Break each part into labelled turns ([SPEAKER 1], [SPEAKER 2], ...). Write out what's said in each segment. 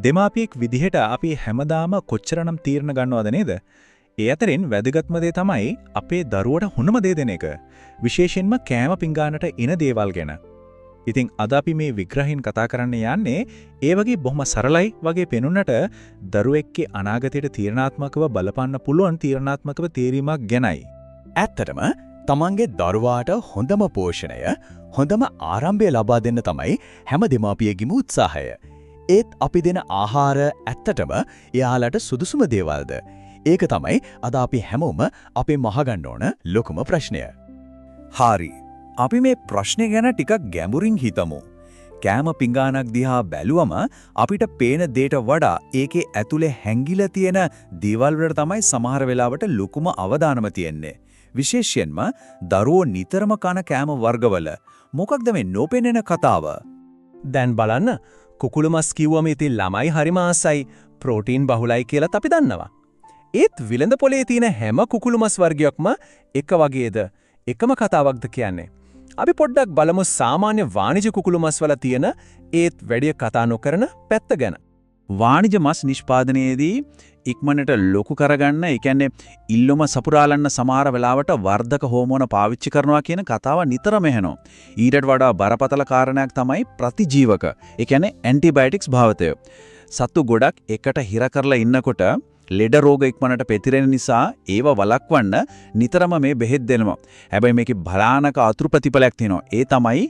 [SPEAKER 1] දෙමාපියෙක් විදිහට අපි හැමදාම කොච්චරනම් තීරණ ගන්නවද නේද? ඒ අතරින් වැදගත්ම දේ තමයි අපේ දරුවට හොඳම දේ දෙන එක. විශේෂයෙන්ම කෑම පිඟානට එන දේවල් ගැන. ඉතින් අද අපි මේ විග්‍රහයෙන් කතා කරන්න යන්නේ ඒ වගේ බොහොම සරලයි වගේ පෙනුනට දරුවෙක්ගේ අනාගතයට තීරණාත්මකව බලපන්න පුළුවන් තීරණාත්මකව තීරීමක් ගැනයි.
[SPEAKER 2] ඇත්තටම තමන්ගේ දරුවාට හොඳම පෝෂණය, හොඳම ආරම්භය ලබා දෙන්න තමයි හැම දෙමාපියෙකුගේම උත්සාහය. ඒත් අපි දෙන ආහාර ඇත්තටම එයාලට සුදුසුම දේවල්ද? ඒක තමයි අද අපි හැමෝම අපේ මහගන්න ඕන ලොකුම ප්‍රශ්නය.
[SPEAKER 3] හරි. අපි මේ ප්‍රශ්නේ ගැන ටිකක් ගැඹුරින් හිතමු. කෑම පිඟානක් දිහා බැලුවම අපිට පේන දෙයට වඩා ඒකේ ඇතුලේ හැංගිලා තියෙන දේවල් වලට තමයි සමහර වෙලාවට ලොකුම අවධානම තියෙන්නේ. විශේෂයෙන්ම දරුවෝ නිතරම කන කෑම වර්ගවල මොකක්ද මේ නොපෙනෙන කතාව?
[SPEAKER 4] දැන් බලන්න, කුකුළු මස් කිව්වම ඉතින් ළමයි හරිම ආසයි, ප්‍රෝටීන් බහුලයි කියලා අපි දන්නවා. ඒත් විලඳ පොලේ තියෙන හැම කුකුළු මස් වර්ගයක්ම එක වගේද? එකම කතාවක්ද කියන්නේ? අපි පොඩ්ඩක් බලමු සාමාන්‍ය වාණිජ කුකුළු මස් වල තියෙන ඒත් වැඩි කතා නොකරන පැත්ත ගැන.
[SPEAKER 3] වාණිජ මස් නිෂ්පාදනයේදී ඉක්මනට ලොකු කරගන්න, ඒ කියන්නේ ඉල්ලුම සපුරාලන්න සමහර වෙලාවට වර්ධක හෝමෝන පාවිච්චි කරනවා කියන කතාව නිතරම එනවා. ඊටත් වඩා බරපතල කාරණයක් තමයි ප්‍රතිජීවක. ඒ කියන්නේ ඇන්ටිබයොටික්ස් භාවිතය. සත්තු ගොඩක් එකට හිර කරලා ඉන්නකොට ලෙඩ රෝග ඉක්මනට පැතිරෙන නිසා ඒව වළක්වන්න නිතරම මේ බෙහෙත් දෙනවා. හැබැයි මේකේ භයානක අතුරු ප්‍රතිඵලයක් තියෙනවා. ඒ තමයි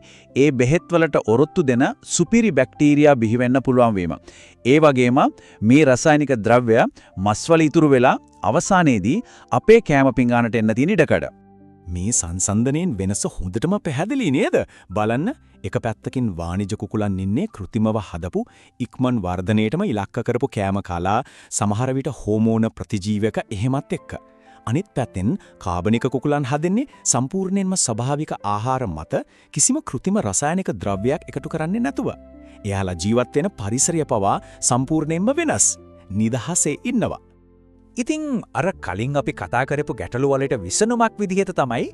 [SPEAKER 3] ඒ බෙහෙත් වලට ඔරොත්තු දෙන සුපිරි බැක්ටීරියා බිහි වෙන්න පුළුවන් වීම. ඒ වගේම මේ රසායනික ද්‍රව්‍ය මස්වල ඉතුරු වෙලා අවසානයේදී අපේ කෑම පිඟානට එන්න තියෙන ඉඩකඩ.
[SPEAKER 2] මේ සංසන්දනයෙන් වෙනස හොඳටම පැහැදිලි නේද? බලන්න, එක පැත්තකින් වාණිජ කුකුලන් ඉන්නේ කෘතිමව හදපු ඉක්මන් වර්ධනයේටම ඉලක්ක කරපු කෑම කාලා, සමහර විට හෝමෝන ප්‍රතිජීවක එහෙමත් එක්ක. අනිත් පැත්තෙන් කාබනික කුකුලන් හදන්නේ සම්පූර්ණයෙන්ම ස්වභාවික ආහාර මත කිසිම කෘතිම රසායනික ද්‍රව්‍යයක් එකතු කරන්නේ නැතුව. එයාලා ජීවත් වෙන පරිසරය පවා සම්පූර්ණයෙන්ම වෙනස්. නිදහසේ ඉන්නවා.
[SPEAKER 4] ඉතින් අර කලින් අපි කතා කරපු ගැටලු වලට විසඳුමක් විදිහට තමයි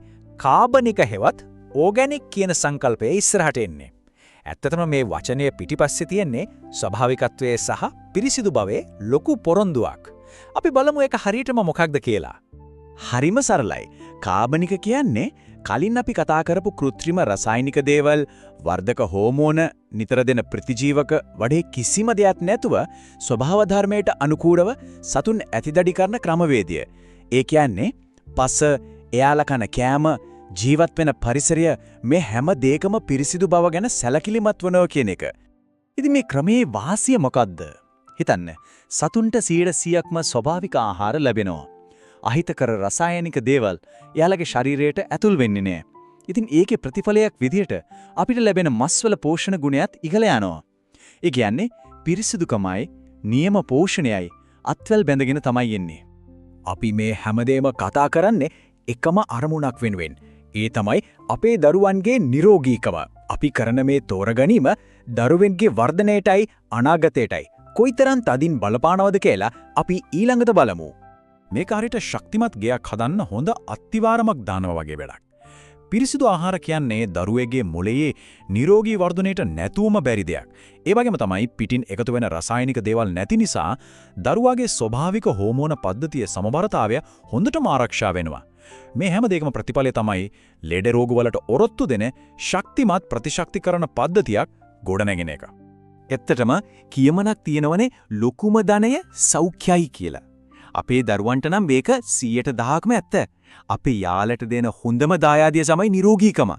[SPEAKER 4] කාබනික හෙවත් ඕගැනික් කියන සංකල්පය ඉස්සරහට එන්නේ. ඇත්තටම මේ වචනය පිටිපස්සේ තියෙන්නේ ස්වභාවිකත්වයේ සහ පිරිසිදු බවේ ලොකු පොරොන්දුවක්. අපි බලමු ඒක හරියටම මොකක්ද කියලා.
[SPEAKER 2] හරිම සරලයි. කාබනික කියන්නේ කලින් අපි කතා කරපු කෘත්‍රිම රසායනික දේවල්, වර්ධක හෝමෝන, නිතර දෙන ප්‍රතිජීවක වඩේ කිසිම දෙයක් නැතුව ස්වභාව ධර්මයට අනුකූලව සතුන් ඇතිදඩි කරන ක්‍රමවේදය. ඒ කියන්නේ පස, එයාලා කන කෑම, ජීවත් වෙන පරිසරය, මේ හැම දෙයකම පිරිසිදු බව ගැන සැලකිලිමත් වනවා කියන එක. ඉතින් මේ ක්‍රමයේ වාසිය මොකද්ද? හිතන්න, සතුන්ට 100%ක්ම ස්වභාවික ආහාර ලැබෙනවා. අහිතකර රසායනික දේවල් එයාලගේ ශරීරයට ඇතුල් වෙන්නේ නැහැ. ඉතින් ඒකේ ප්‍රතිඵලයක් විදිහට අපිට ලැබෙන මස්වල පෝෂණ ගුණයත් ඉහළ යනවා. ඒ කියන්නේ පිරිසිදුකමයි, නියම පෝෂණයයි අත්වැල් බැඳගෙන තමයි එන්නේ. අපි මේ හැමදේම කතා කරන්නේ එකම අරමුණක් වෙනුවෙන්. ඒ තමයි අපේ දරුවන්ගේ නිරෝගීකම. අපි කරන මේ තෝරගැනීම දරුවෙන්ගේ වර්ධනයටයි අනාගතයටයි කොයිතරම් තදින් බලපානවද කියලා අපි ඊළඟට බලමු.
[SPEAKER 3] මේ කාර්යයට ශක්තිමත් ගයක් හදන්න හොඳ අත්තිවාරමක් දානවා වගේ වැඩක්. පිරිසිදු ආහාර කියන්නේ දරුවෙගේ මොළයේ නිරෝගී වර්ධනයට නැතුවම බැරි දෙයක්. ඒ වගේම තමයි පිටින් එකතු වෙන රසායනික දේවල් නැති නිසා දරුවාගේ ස්වභාවික හෝමෝන පද්ධතියේ සමබරතාවය හොඳටම ආරක්ෂා වෙනවා. මේ හැම දෙයකම ප්‍රතිඵලය තමයි ලෙඩ රෝග වලට ඔරොත්තු දෙන ශක්තිමත් ප්‍රතිශක්තිකරණ පද්ධතියක් ගොඩනැගෙන එක.
[SPEAKER 2] ඇත්තටම කියමනක් තියෙනවනේ, ලොකුම ධනය සෞඛ්‍යයි කියලා. අපේ දරුවන්ට නම් මේක 100%ක්ම ඇත්ත. අපේ යාළට දෙන හොඳම දායාදිය තමයි නිරෝගීකම.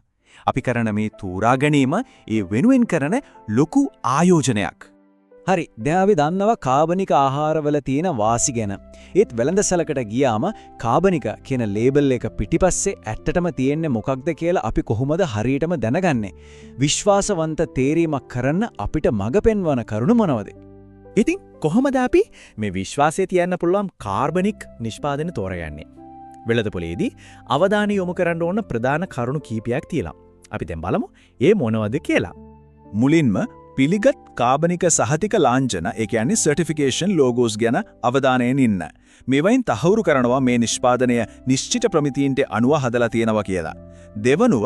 [SPEAKER 2] අපි කරන මේ තෝරා ගැනීම ඒ වෙනුවෙන් කරන ලොකු ආයෝජනයක්.
[SPEAKER 4] හරි, දැන් අපි දන්නවා කාබනික ආහාරවල තියෙන වාසි ගැන. ඒත් වෙළඳසැලකට ගියාම කාබනික කියන ලේබල් එක පිටිපස්සේ ඇත්තටම තියෙන්නේ මොකක්ද කියලා අපි කොහොමද හරියටම දැනගන්නේ? විශ්වාසවන්ත තේරීමක් කරන්න අපිට මඟ පෙන්වන කරුණු මොනවද?
[SPEAKER 2] ඉතින් කොහොමද අපි මේ විශ්වාසය තියන්න පුළුවන් කාබනික් නිෂ්පාදන තෝරගන්නේ? වෙළඳපොලේදී අවධානය යොමු කරන්න ඕන ප්‍රධාන කරුණු කීපයක් තියෙනවා. අපි දැන් බලමු ඒ මොනවද කියලා.
[SPEAKER 3] මුලින්ම පිළිගත් කාබනික සහතික ලාංඡන, ඒ කියන්නේ සර්ටිෆිකේෂන් ලෝගෝස් ගැන අවධානයෙන් ඉන්න. මේවයින් තහවුරු කරනවා මේ නිෂ්පාදනය නිශ්චිත ප්‍රමිතීන්ට අනුව හදලා තියෙනවා කියලා. දෙවනුව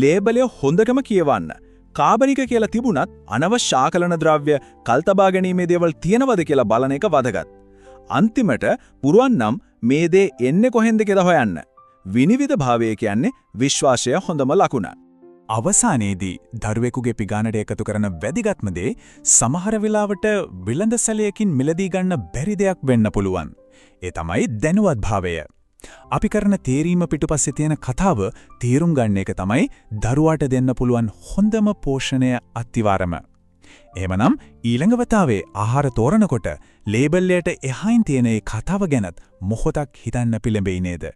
[SPEAKER 3] ලේබලය හොඳටම කියවන්න.
[SPEAKER 1] කාබනික කියලා තිබුණත් අනවශ්‍ය ආකලන ද්‍රව්‍ය කල්තබා ගැනීමේ දේවල් තියෙනවද කියලා බලන එක වැදගත්. අන්තිමට පුරුවන් නම් මේ දේ එන්නේ කොහෙන්ද කියලා හොයන්න. විනිවිද භාවය කියන්නේ විශ්වාසය හොඳම ලකුණ.
[SPEAKER 5] අවසානයේදී දරුවෙකුගේ පිගානට එකතු කරන වැදිගත්ම දේ සමහර වෙලාවට විලඳ සැලයකින් මිලදී ගන්න බැරි දෙයක් වෙන්න පුළුවන්. ඒ තමයි දැනුවත් භාවය. අපි කරන තේරීම පිටුපස්සේ තියෙන කතාව තේරුම් ගන්න එක තමයි දරුවාට දෙන්න පුළුවන් හොඳම පෝෂණය අත්තිවාරම. එහෙමනම් ඊළඟ වතාවේ ආහාර තෝරනකොට ලේබල් එකට එහායින් තියෙන ඒ කතාව ගැනත් මොහොතක් හිතන්න පිළිඹෙයි නේද?